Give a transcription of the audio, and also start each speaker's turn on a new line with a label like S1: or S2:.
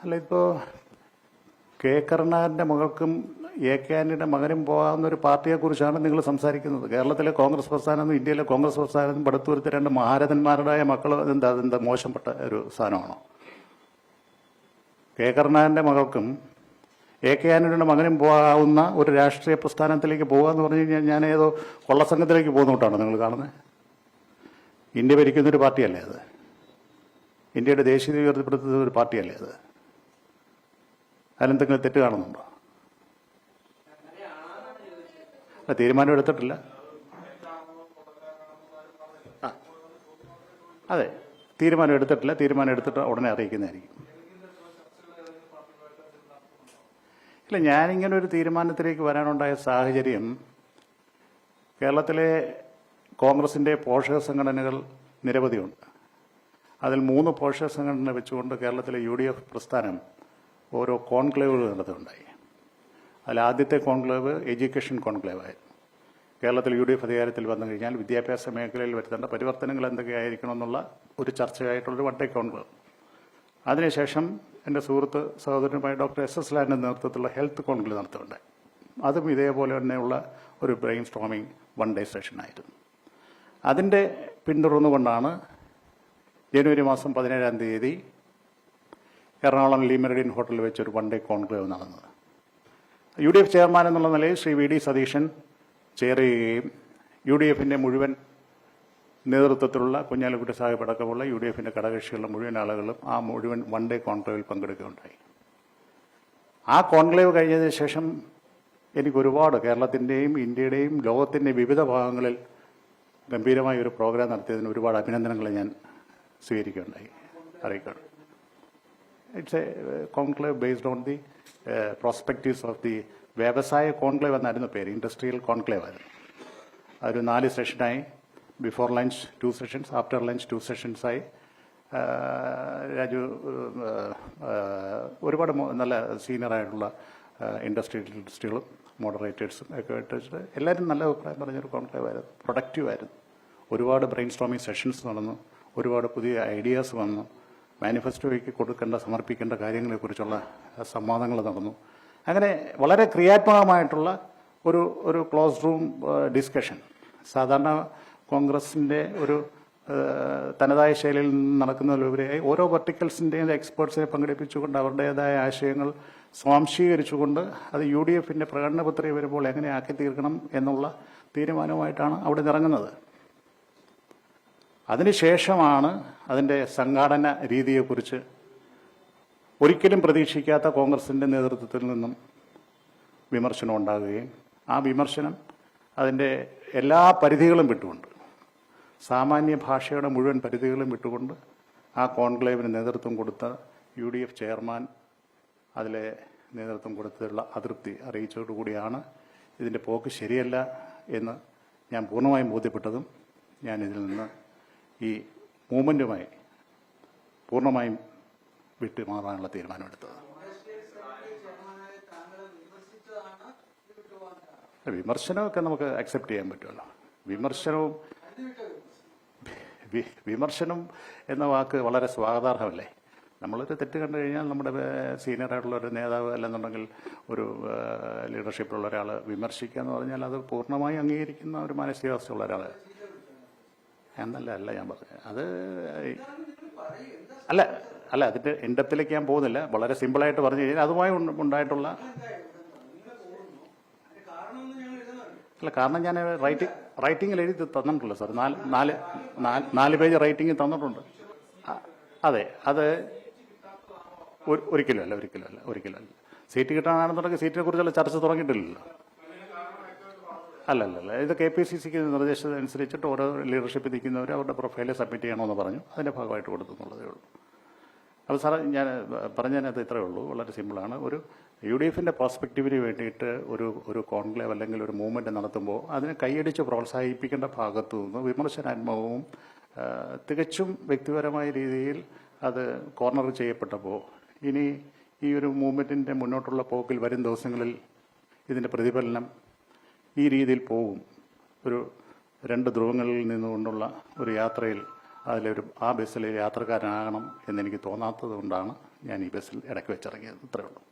S1: അല്ല, ഇപ്പോൾ കെ കരുണാകരൻ്റെ മകൾക്കും എ കെ ആന്റണിയുടെ മകനും പോകാവുന്ന ഒരു പാർട്ടിയെക്കുറിച്ചാണ് നിങ്ങൾ സംസാരിക്കുന്നത്. കേരളത്തിലെ കോൺഗ്രസ് പ്രസ്ഥാനമെന്നും ഇന്ത്യയിലെ കോൺഗ്രസ് പ്രസ്ഥാനത്തും പടുത്തുവരുത്ത രണ്ട് മഹാരഥന്മാരുടെയ മക്കൾ അതെന്താ മോശപ്പെട്ട ഒരു സാധനമാണോ? കെ കരുണാകരൻ്റെ മകൾക്കും എ കെ ആന്റണിയുടെ മകനും പോകാവുന്ന ഒരു രാഷ്ട്രീയ പ്രസ്ഥാനത്തിലേക്ക് പോകുക എന്ന് പറഞ്ഞു കഴിഞ്ഞാൽ ഞാൻ ഏതോ കൊള്ളസംഘത്തിലേക്ക് പോകുന്നോട്ടാണ് നിങ്ങൾ കാണുന്നത്. ഇന്ത്യ ഭരിക്കുന്നൊരു പാർട്ടിയല്ലേ അത്? ഇന്ത്യയുടെ ദേശീയത ഉയർത്തിപ്പെടുത്തുന്ന ഒരു പാർട്ടിയല്ലേ അത്? അതിലെന്തെങ്കിലും തെറ്റ് കാണുന്നുണ്ടോ? തീരുമാനം എടുത്തിട്ടില്ല. അതെ, തീരുമാനം എടുത്തിട്ടില്ല. തീരുമാനം എടുത്തിട്ട് ഉടനെ അറിയിക്കുന്നതായിരിക്കും. ഇല്ല, ഞാനിങ്ങനെ ഒരു തീരുമാനത്തിലേക്ക് വരാനുണ്ടായ സാഹചര്യം, കേരളത്തിലെ കോൺഗ്രസിൻ്റെ പോഷക സംഘടനകൾ നിരവധിയുണ്ട്. അതിൽ 3 പോഷക സംഘടന വെച്ചുകൊണ്ട് കേരളത്തിലെ UDF പ്രസ്ഥാനം ഓരോ കോൺക്ലേവുകൾ നടത്തുകയുണ്ടായി. അതിൽ ആദ്യത്തെ കോൺക്ലേവ് എഡ്യൂക്കേഷൻ കോൺക്ലേവായിരുന്നു. കേരളത്തിൽ UDF അധികാരത്തിൽ വന്നു കഴിഞ്ഞാൽ വിദ്യാഭ്യാസ മേഖലയിൽ വരുത്തേണ്ട പരിവർത്തനങ്ങൾ എന്തൊക്കെയായിരിക്കണം എന്നുള്ള ഒരു ചർച്ചയായിട്ടുള്ളൊരു വൺ ഡേ കോൺക്ലേവ്. അതിനുശേഷം എൻ്റെ സുഹൃത്ത് സഹോദരനുമായ ഡോക്ടർ SS ലാലിൻ്റെ നേതൃത്വത്തിലുള്ള ഹെൽത്ത് കോൺക്ലേവ് നടത്തുകയുണ്ടായി. അതും ഇതേപോലെ തന്നെയുള്ള ഒരു ബ്രെയിൻ സ്റ്റോമിംഗ് വൺ ഡേ സെഷനായിരുന്നു. അതിൻ്റെ പിന്തുടർന്നുകൊണ്ടാണ് ജനുവരി മാസം 17-ാം തീയതി എറണാകുളം ലീ മെറിഡിയൻ ഹോട്ടലിൽ വെച്ചൊരു വൺ ഡേ കോൺക്ലേവ് നടന്നത്. UDF ചെയർമാൻ എന്നുള്ള നിലയിൽ ശ്രീ VD സതീശൻ ചെയർ ചെയ്യുകയും UDFിൻ്റെ മുഴുവൻ നേതൃത്വത്തിലുള്ള കുഞ്ഞാലിക്കുട്ടി സാഹിബ് അടക്കമുള്ള UDFിൻ്റെ ഘടകകക്ഷികളുടെ മുഴുവൻ ആളുകളും ആ മുഴുവൻ വൺ ഡേ കോൺക്ലേവിൽ പങ്കെടുക്കുകയുണ്ടായി. ആ കോൺക്ലേവ് കഴിഞ്ഞതിന് ശേഷം എനിക്ക് ഒരുപാട് കേരളത്തിൻ്റെയും ഇന്ത്യയുടെയും ലോകത്തിൻ്റെ വിവിധ ഭാഗങ്ങളിൽ ഗംഭീരമായ ഒരു പ്രോഗ്രാം നടത്തിയതിന് ഒരുപാട് അഭിനന്ദനങ്ങൾ ഞാൻ സ്വീകരിക്കുകയുണ്ടായി, അറിയിക്കുകയാണ്. It's a conclave based on the prospectives of the വ്യവസായ കോൺക്ലേവ് എന്നായിരുന്നു പേര്. ഇൻഡസ്ട്രിയൽ കോൺക്ലേവ് ആയിരുന്നു. അതൊരു 4 സെഷനായി. Before lunch 2 sessions, after lunch 2 സെഷൻസായി. രാജു ഒരുപാട് നല്ല സീനിയറായിട്ടുള്ള ഇൻഡസ്ട്രിയലിസ്റ്റുകളും മോഡറേറ്റേഴ്സും ഒക്കെ ഇട്ടിട്ട് എല്ലാവരും നല്ല അഭിപ്രായം പറഞ്ഞൊരു കോൺക്ലേവ് ആയിരുന്നു. പ്രൊഡക്റ്റീവായിരുന്നു. ഒരുപാട് ബ്രെയിൻ സ്റ്റോമിംഗ് സെഷൻസ് നടന്നു. ഒരുപാട് പുതിയ ഐഡിയാസ് വന്നു. മാനിഫെസ്റ്റോയ്ക്ക് സമർപ്പിക്കേണ്ട കാര്യങ്ങളെക്കുറിച്ചുള്ള സംവാദങ്ങൾ നടന്നു. അങ്ങനെ വളരെ ക്രിയാത്മകമായിട്ടുള്ള ഒരു ക്ലോസ് റൂം ഡിസ്കഷൻ. സാധാരണ കോൺഗ്രസിൻ്റെ ഒരു തനതായ ശൈലിയിൽ നിന്ന് നടക്കുന്നതിലുപരിയായി ഓരോ വെർട്ടിക്കൽസിൻ്റെയും എക്സ്പേർട്സിനെ പങ്കെടുപ്പിച്ചുകൊണ്ട് അവരുടേതായ ആശയങ്ങൾ സ്വാംശീകരിച്ചുകൊണ്ട് അത് UDFിൻ്റെ പ്രകടന പത്രിക വരുമ്പോൾ എങ്ങനെ ആക്കി തീർക്കണം എന്നുള്ള തീരുമാനവുമായിട്ടാണ് അവിടെ ഇറങ്ങുന്നത്. അതിനുശേഷമാണ് അതിൻ്റെ സംഘാടന രീതിയെക്കുറിച്ച് ഒരിക്കലും പ്രതീക്ഷിക്കാത്ത കോൺഗ്രസിൻ്റെ നേതൃത്വത്തിൽ നിന്നും വിമർശനം ഉണ്ടാകുകയും ആ വിമർശനം അതിൻ്റെ എല്ലാ പരിധികളും വിട്ടുകൊണ്ട്, സാമാന്യ ഭാഷയുടെ മുഴുവൻ പരിധികളും വിട്ടുകൊണ്ട് ആ കോൺക്ലേവിന് നേതൃത്വം കൊടുത്ത UDF ചെയർമാൻ അതിലെ നേതൃത്വം കൊടുത്തതിലുള്ള അതൃപ്തി അറിയിച്ചതോടുകൂടിയാണ് ഇതിൻ്റെ പോക്ക് ശരിയല്ല എന്ന് ഞാൻ പൂർണ്ണമായും ബോധ്യപ്പെട്ടതും ഞാൻ ഇതിൽ നിന്ന് ഈ മൂവ്മെൻറ്റുമായി പൂർണ്ണമായും വിട്ടുമാറാനുള്ള തീരുമാനമെടുത്തത്. വിമർശനമൊക്കെ നമുക്ക് അക്സെപ്റ്റ് ചെയ്യാൻ പറ്റുമല്ലോ. വിമർശനം എന്ന വാക്ക് വളരെ സ്വാഗതാർഹമല്ലേ? നമ്മളൊരു തെറ്റ് കണ്ടു കഴിഞ്ഞാൽ നമ്മുടെ സീനിയറായിട്ടുള്ള ഒരു നേതാവ് അല്ലെന്നുണ്ടെങ്കിൽ ഒരു ലീഡർഷിപ്പിലുള്ള ഒരാൾ വിമർശിക്കുക എന്ന് പറഞ്ഞാൽ അത് പൂർണ്ണമായി അംഗീകരിക്കുന്ന ഒരു മാനസികാവസ്ഥയുള്ള ഒരാൾ അല്ല ഞാൻ പറഞ്ഞത്. അത് അല്ല അതിൻ്റെ ഇൻഡെപ്തിലേക്ക് ഞാൻ പോകുന്നില്ല. വളരെ സിമ്പിളായിട്ട് പറഞ്ഞു കഴിഞ്ഞാൽ അതുമായി ഉണ്ടായിട്ടുള്ള കാരണം ഞാൻ റൈറ്റിങ്ങിൽ എഴുതി തന്നിട്ടുള്ളൂ സാർ. 4 പേജ് റൈറ്റിംഗ് തന്നിട്ടുണ്ട്. അതെ, അത് ഒരിക്കലും അല്ല. സീറ്റ് കിട്ടാനാണെന്നുണ്ടെങ്കിൽ സീറ്റിനെ കുറിച്ചുള്ള ചർച്ച തുടങ്ങിയിട്ടില്ലല്ലോ. അല്ലല്ല, ഇത് KPCCക്ക് നിർദ്ദേശമനുസരിച്ചിട്ട് ഓരോ ലീഡർഷിപ്പിൽ നിൽക്കുന്നവർ അവരുടെ പ്രൊഫൈല് സബ്മിറ്റ് ചെയ്യണമെന്ന് പറഞ്ഞു. അതിൻ്റെ ഭാഗമായിട്ട് കൊടുത്തു എന്നുള്ളതേ ഉള്ളൂ. അപ്പോൾ സാറേ ഞാൻ പറഞ്ഞതിനകത്ത് ഇത്രയേ ഉള്ളൂ. വളരെ സിമ്പിളാണ്. ഒരു UDFിൻ്റെ പ്രോസ്പെക്റ്റീവിന് വേണ്ടിയിട്ട് ഒരു കോൺക്ലേവ് അല്ലെങ്കിൽ ഒരു മൂവ്മെൻറ്റ് നടത്തുമ്പോൾ അതിനെ കൈയടിച്ച് പ്രോത്സാഹിപ്പിക്കേണ്ട ഭാഗത്തു നിന്ന് വിമർശനാത്മകവും തികച്ചും വ്യക്തിപരമായ രീതിയിൽ അത് കോർണർ ചെയ്യപ്പെട്ടപ്പോൾ ഇനി ഈ ഒരു മൂവ്മെൻറ്റിൻ്റെ മുന്നോട്ടുള്ള പോക്കിൽ വരും ദിവസങ്ങളിൽ ഇതിൻ്റെ പ്രതിഫലനം ഈ രീതിയിൽ പോകും. ഒരു 2 ധ്രുവങ്ങളിൽ നിന്നുകൊണ്ടുള്ള ഒരു യാത്രയിൽ ആ ബസ്സിലെ യാത്രക്കാരനാകണം എന്നെനിക്ക് തോന്നാത്തത് കൊണ്ടാണ് ഞാൻ ഈ ബസ്സിൽ ഇടയ്ക്ക് വെച്ചിറങ്ങിയത്. ഇത്രയേ ഉള്ളൂ.